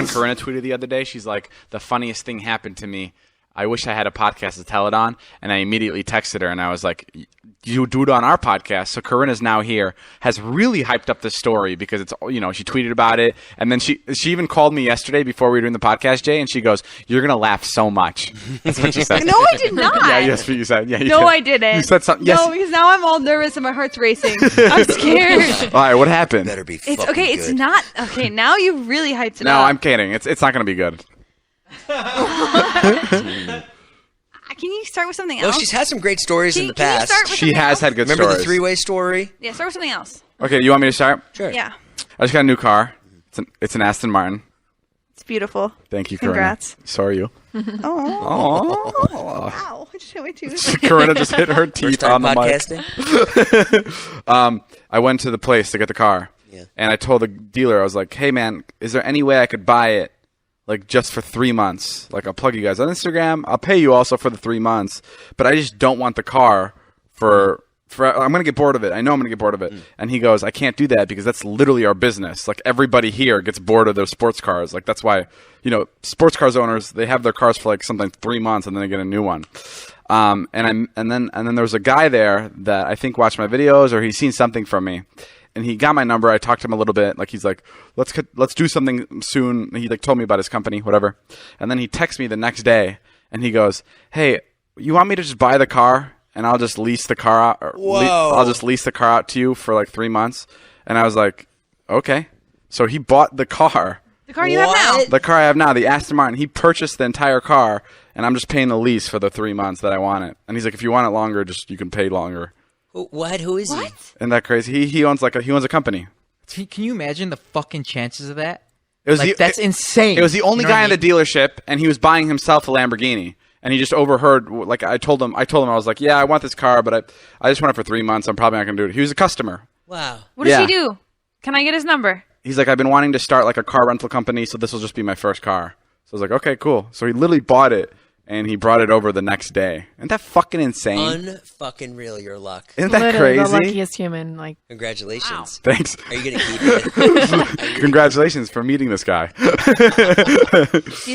friend Corinna tweeted the other day. She's like, the funniest thing happened to me. I wish I had a podcast to tell it on. And I immediately texted her and I was like, you do it on our podcast. So Corinna's now here, has really hyped up this story because it's, she tweeted about it. And then she even called me yesterday before we were doing the podcast, Jay, and she goes, you're going to laugh so much. That's what she said. No, I did not. Yeah, yes, what you said. Yeah, no, I didn't. You said something. Yes. No, because now I'm all nervous and my heart's racing. I'm scared. All right, what happened? Better be It's okay. good. It's not. Okay, now you really hyped it No, up. I'm kidding. It's not going to be good. Can you start with something Well, else? she's had some great stories in the Can you past. start with She something has else? had good Remember stories. the three-way story? Yeah, start with something else. Okay, you want me to start? Sure. Yeah. I just got a new car. It's an Aston Martin. It's beautiful. Thank you, Corinna. Congrats. So are you. Oh. Wow. I just hit my tooth. Corinna just hit her teeth First time on the podcasting? mic. I went to the place to get the car. Yeah. And I told the dealer, I was like, hey, man, is there any way I could buy it, like, just for 3 months? Like, I'll plug you guys on Instagram. I'll pay you also for the 3 months. But I just don't want the car for I'm going to get bored of it. I know I'm going to get bored of it. And he goes, I can't do that because that's literally our business. Like, everybody here gets bored of their sports cars. Like, that's why, sports cars owners, they have their cars for, like, something 3 months and then they get a new one. And then there was a guy there that I think watched my videos or he's seen something from me. And he got my number. I talked to him a little bit. Like, he's like, let's do something soon. He like told me about his company, whatever. And then he texts me the next day and he goes, hey, you want me to just buy the car and I'll just lease the car out? I'll just lease the car out to you for like 3 months. And I was like, okay. So he bought the car. The car you have now. The car I have now, the Aston Martin. He purchased the entire car and I'm just paying the lease for the 3 months that I want it. And he's like, if you want it longer, just you can pay longer. What? Who is he? Isn't that crazy? He owns a company. Can you imagine the fucking chances of that? That's insane. It was the only guy in the dealership, and he was buying himself a Lamborghini. And he just overheard. Like I told him, I was like, yeah, I want this car, but I just want it for 3 months. I'm probably not gonna do it. He was a customer. Wow. What does he do? Can I get his number? He's like, I've been wanting to start like a car rental company, so this will just be my first car. So I was like, okay, cool. So he literally bought it. And he brought it over the next day. Isn't that fucking insane? Unfucking real, your luck. Isn't that Literally crazy? the luckiest human. Like, Congratulations. Wow. Thanks. Are you going to keep it? Congratulations for meeting this guy. Do you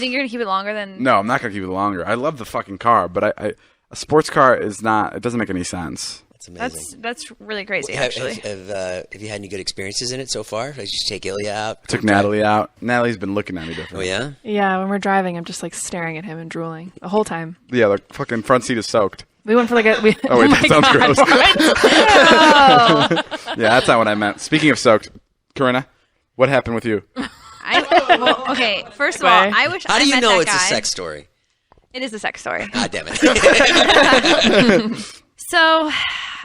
think you're gonna keep it longer than? No, I'm not gonna keep it longer. I love the fucking car, but a sports car is not. It doesn't make any sense. That's amazing. That's really crazy. Actually, Have you had any good experiences in it so far? Like, did you take Ilya out? Took Natalie out. Natalie's been looking at me different. Oh, yeah? yeah, when we're driving, I'm just like staring at him and drooling the whole time. Yeah, the fucking front seat is soaked. We went for like a. Oh wait, that sounds gross. Yeah, that's not what I meant. Speaking of soaked, Corinna, what happened with you? okay. First of all, I wish. How do you met know that it's guy. a sex story? It is a sex story. God damn it. So,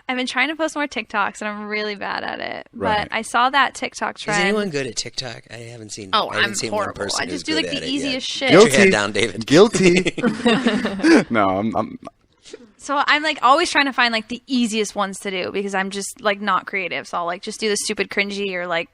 I've been trying to post more TikToks, and I'm really bad at it. Right. But I saw that TikTok trend. Is anyone good at TikTok? I haven't seen. Oh, I haven't I'm seen horrible. One person I just who's do good like at the it yet. easiest shit. Put your head down, David. Guilty. No, I'm. So I'm like always trying to find like the easiest ones to do because I'm just like not creative. So I'll like just do the stupid cringy or like,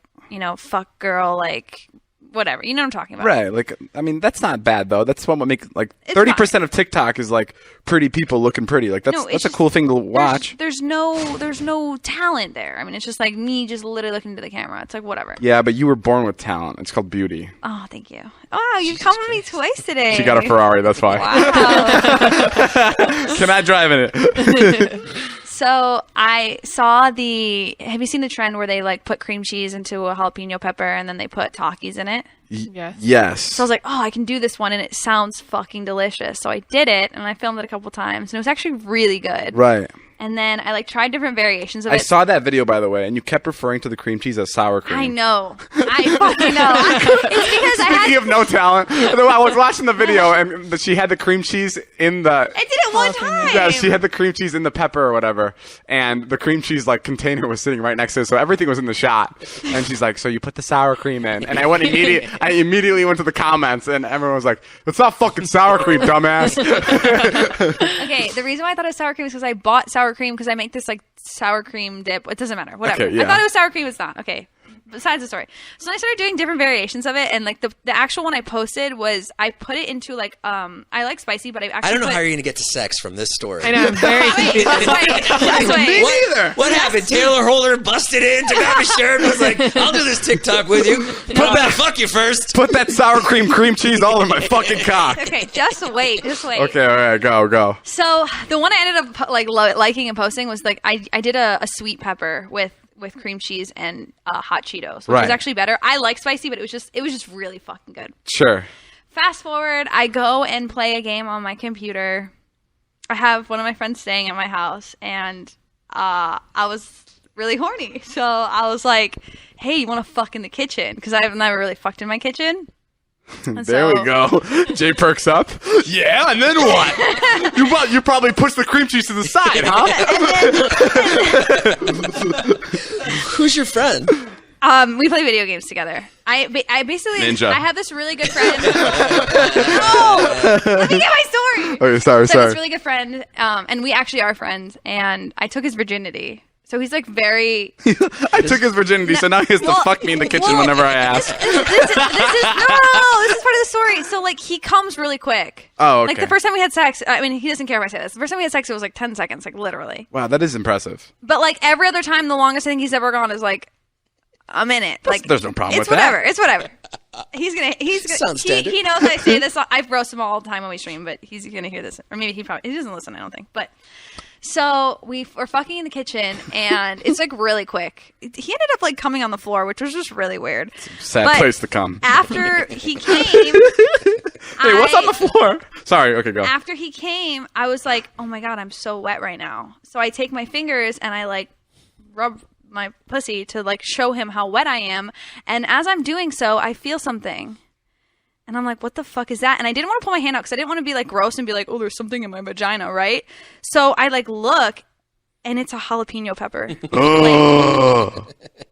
fuck girl, like whatever. You know what I'm talking about. Right. Like, I mean, that's not bad though. That's what makes like It's 30% of TikTok is like pretty people looking pretty. Like that's No, it's that's a just- cool thing to watch. There's no talent there. I mean, it's just like me just literally looking into the camera. It's like whatever. Yeah, but you were born with talent. It's called beauty. Oh, thank you. Oh, you've come with me twice today. She got a Ferrari. That's why. Wow. Can I drive in it? So I saw have you seen the trend where they like put cream cheese into a jalapeno pepper and then they put Takis in it? Yes. Yes. So I was like, oh, I can do this one and it sounds fucking delicious. So I did it and I filmed it a couple times and it was actually really good. Right. And then I like tried different variations of it. I saw that video, by the way, and you kept referring to the cream cheese as sour cream. I know. I fucking know. It's because I Speaking had... of no talent, I was watching the video, and she had the cream cheese in the... I did it one time. Yeah, she had the cream cheese in the pepper or whatever, and the cream cheese like container was sitting right next to it, so everything was in the shot. And she's like, "So you put the sour cream in?" And I immediately went to the comments, and everyone was like, "It's not fucking sour cream, dumbass." Okay, the reason why I thought it was sour cream is because I bought sour cream because I make this like sour cream dip. It doesn't matter. Whatever. Okay, yeah. I thought it was sour cream. It's not. Okay. besides the story. So then I started doing different variations of it, and like the actual one I posted was I put it into like I like spicy, but I actually I don't know how you're gonna get to sex from this story. I know. I'm very confused. Me neither. What happened? Taylor Holder busted in, took off his shirt, and was like, "I'll do this TikTok with you. But I'm gonna fuck you first." Put that sour cream cheese all in my fucking cock. Okay, just wait. Okay, all right, go. So the one I ended up like liking and posting was like I did a sweet pepper with cream cheese and hot Cheetos, which was actually better. I like spicy, but it was just really fucking good. Sure. Fast forward, I go and play a game on my computer. I have one of my friends staying at my house, and I was really horny. So I was like, hey, you want to fuck in the kitchen? Because I've never really fucked in my kitchen. There we go. Jay perks up. Yeah, and then what? You probably push the cream cheese to the side, huh? Who's your friend? We play video games together. I basically Ninja. I have this really good friend. No, let me get my story. Okay, sorry. So I have this really good friend, and we actually are friends. And I took his virginity. So he's like very. I took his virginity, so now he has to fuck me in the kitchen whenever I ask. This is part of the story. So like he comes really quick. Oh, okay. Like the first time we had sex. I mean, he doesn't care if I say this. The first time we had sex, it was like 10 seconds, like literally. Wow, that is impressive. But like every other time, the longest thing he's ever gone is like a minute. Like there's no problem with that. It's whatever. Sounds standard. He knows I say this. I roast him all the time when we stream, but he's gonna hear this, or maybe he doesn't listen. I don't think, but. So we were fucking in the kitchen, and it's like really quick. He ended up like coming on the floor, which was just really weird. Sad place to come. After he came, hey, what's on the floor? Sorry. Okay, go. After he came, I was like, "Oh my god, I'm so wet right now." So I take my fingers and I like rub my pussy to like show him how wet I am. And as I'm doing so, I feel something. And I'm like, what the fuck is that? And I didn't want to pull my hand out because I didn't want to be like gross and be like, oh, there's something in my vagina, right? So I like look, and it's a jalapeno pepper.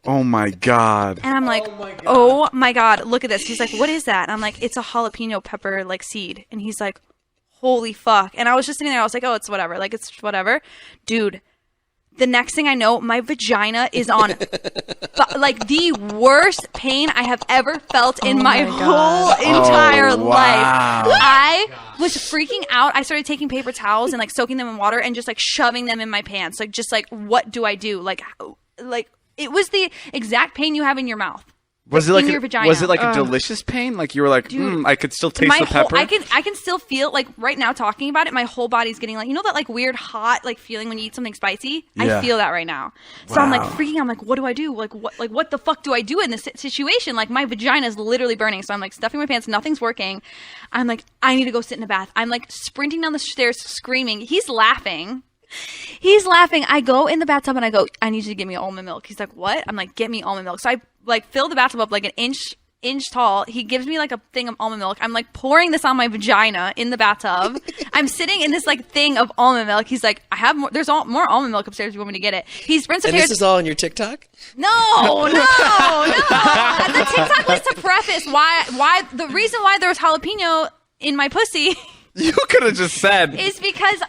Oh my god. And I'm like, oh my god, look at this. He's like, what is that? And I'm like, it's a jalapeno pepper like seed. And he's like, holy fuck. And I was just sitting there. I was like, oh, it's whatever. Like, it's whatever. Dude. The next thing I know, my vagina is on like the worst pain I have ever felt in my whole entire life. I was freaking out. I started taking paper towels and like soaking them in water and just like shoving them in my pants. Like just like, what do I do? Like it was the exact pain you have in your mouth. Was it like your vagina. Was it like a delicious pain? Like you were like, I could still taste the pepper. I can still feel like right now talking about it. My whole body's getting like that like weird hot like feeling when you eat something spicy. Yeah. I feel that right now. So I'm like freaking. I'm like, what do I do? Like what the fuck do I do in this situation? Like my vagina is literally burning. So I'm like stuffing my pants. Nothing's working. I'm like, I need to go sit in a bath. I'm like sprinting down the stairs screaming. He's laughing. I go in the bathtub and I go, I need you to give me almond milk. He's like, what? I'm like, get me almond milk. So I like fill the bathtub up like an inch tall. He gives me like a thing of almond milk. I'm like pouring this on my vagina in the bathtub. I'm sitting in this like thing of almond milk. He's like, I have more. There's more almond milk upstairs if you want me to get it. He sprints upstairs. And this is all on your TikTok? No. The TikTok was to preface why the reason why there was jalapeno in my pussy. You could have just said. Is because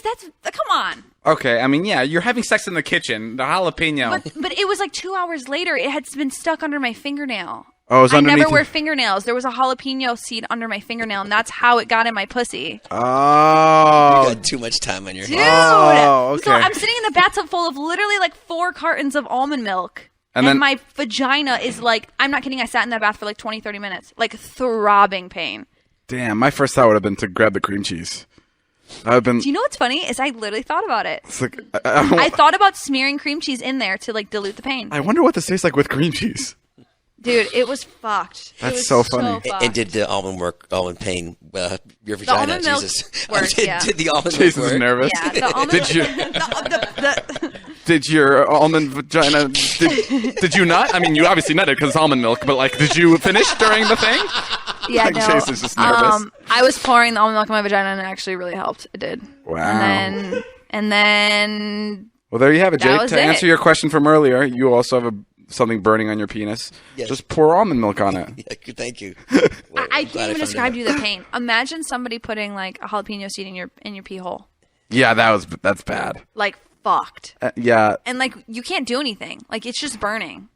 that's come on. Okay, I mean, yeah, you're having sex in the kitchen. The jalapeno. But it was like 2 hours later. It had been stuck under my fingernail. Oh, it was underneath. I never wear fingernails. There was a jalapeno seed under my fingernail, and that's how it got in my pussy. Oh. You got too much time on your hands. Dude. Oh, okay. So I'm sitting in the bathtub full of literally like 4 cartons of almond milk. And then my vagina is like, I'm not kidding, I sat in that bath for like 20, 30 minutes. Like throbbing pain. Damn, my first thought would have been to grab the cream cheese. Do you know what's funny? Is I literally thought about it. It's like, I thought about smearing cream cheese in there to like dilute the pain. I wonder what this tastes like with cream cheese. Dude, it was fucked. That's so funny. And did the almond pain your vagina? The almond milk worked, did the almond Jason's milk work? nervous. Yeah, the almond Did you? Did your almond vagina? Did you nut? I mean, you obviously nutted because it's almond milk. But like, did you finish during the thing? Yeah, like, no. Jason's just nervous. I was pouring the almond milk in my vagina, and it actually really helped. It did. Wow. And then. Well, there you have it, Jake. To answer it. your question from earlier, you also have something burning on your penis. Yes. Just pour almond milk on it. Yeah, thank you. Well, I can't even describe to you the pain. Imagine somebody putting like a jalapeno seed in your pee hole. Yeah, that's bad. Like fucked. Yeah. And like you can't do anything. Like it's just burning.